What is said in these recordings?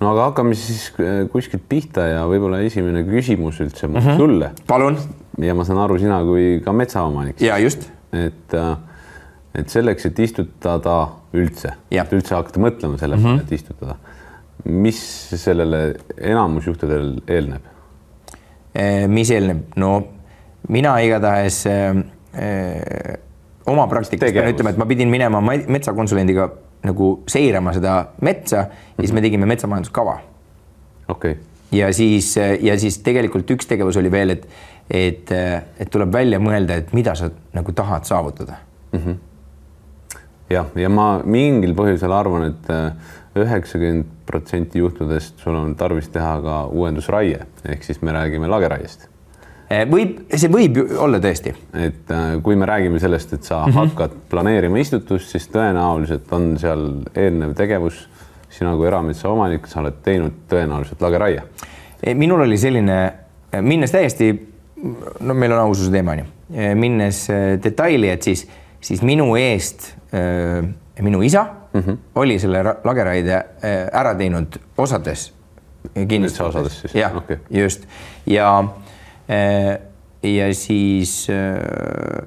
No aga hakkame siis kuskilt pihta ja võib-olla esimene küsimus üldse sulle. Palun. Ja ma saan aru sina kui ka metsaomanik. Ja just. Et selleks, et istutada üldse, et üldse hakata mõtlema selle peale, et istutada. Mis sellele enamusjuhtudel eelneb? Mis eelneb? No mina igatahes oma praktikast pean ütlema, et ma pidin minema metsakonsulendiga nagu seirama seda metsa ja siis me tegime metsamajanduskava. Okay. Ja siis tegelikult üks tegevus oli veel, et tuleb välja mõelda, et mida sa nagu tahad saavutada. Ja ma mingil põhjusel arvan, et 90% juhtudest sul on tarvis teha ka uuendusraie, ehk siis me räägime lageraiest. See võib olla tõesti. Et kui me räägime sellest, et sa hakkad planeerima istutust, siis tõenäoliselt on seal eelnev tegevus. Sina kui erametsaomanik, sa oled teinud tõenäoliselt lageraie. Minul oli selline, minnes täiesti, no meil on aususe teema, minnes detaili, et siis minu eest minu isa oli selle lageraide ära teinud osades kinnistustes. Jah, okay. Just. Ja siis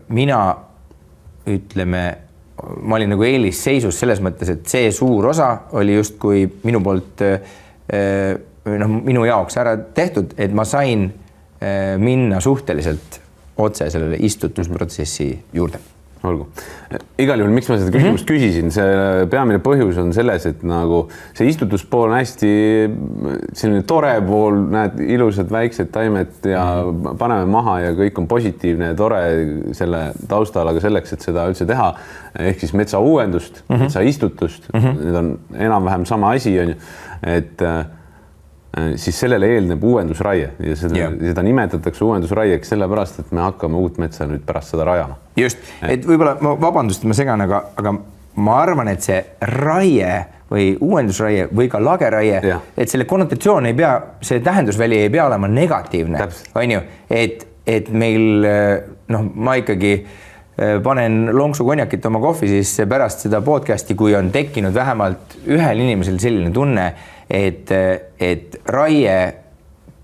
mina ütleme, ma olin nagu eelisseisus selles mõttes, et see suur osa oli just kui minu poolt minu jaoks ära tehtud, et ma sain minna suhteliselt otse sellele istutusprotsessi juurde. Olgu. Igal juhul, miks ma seda küsimust küsisin, see peamine põhjus on selles, et nagu see istutuspool on hästi selline tore pool, näed ilusad väiksed taimed ja paneme maha ja kõik on positiivne ja tore selle taustal, aga selleks, et seda üldse teha, ehk siis metsa uuendust, metsa istutust, need on enam-vähem sama asi, et siis sellele eelneb uuendusraie ja seda nimetatakse uuendusraieks sellepärast, et me hakkame uut metsa nüüd pärast seda rajama. Just, et võib-olla, vabandust, ma segan, aga ma arvan, et see raie või uuendusraie või ka lageraie, et selle konnotatsioon ei pea, see tähendusväli ei pea olema negatiivne, on ju, et meil, ma ikkagi panen lonksu konjakit oma kohvi, siis pärast seda podcasti, kui on tekkinud vähemalt ühel inimesel selline tunne, et raie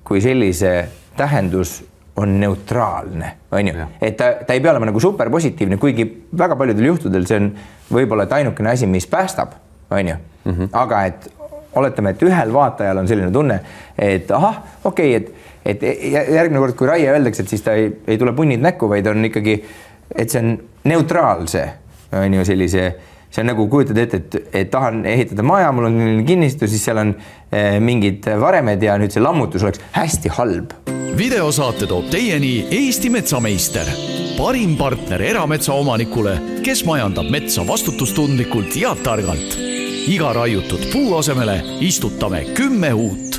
kui sellise tähendus on neutraalne, on ju? Et ta ei pea olema nagu super positiivne, kuigi väga paljudel juhtudel see on võib-olla et ainukene asi, mis päästab, on ju? Aga et oletame, et ühel vaatajal on selline tunne, et okei, et järgmine kord, kui raie öeldakse, et siis ta ei tule punnid näkku, vaid on ikkagi, et see on neutraalse, on ju sellise, see on nagu kujutad ette, et tahan ehitada maja, mul on kinnistu, siis seal on mingid varemed ja nüüd see lammutus oleks hästi halb. Videosaate toob teieni Eesti Metsameister, parim partner erametsaomanikule, kes majandab metsa vastutustundlikult ja targalt. Iga raiutud puu asemele istutame 10 uut.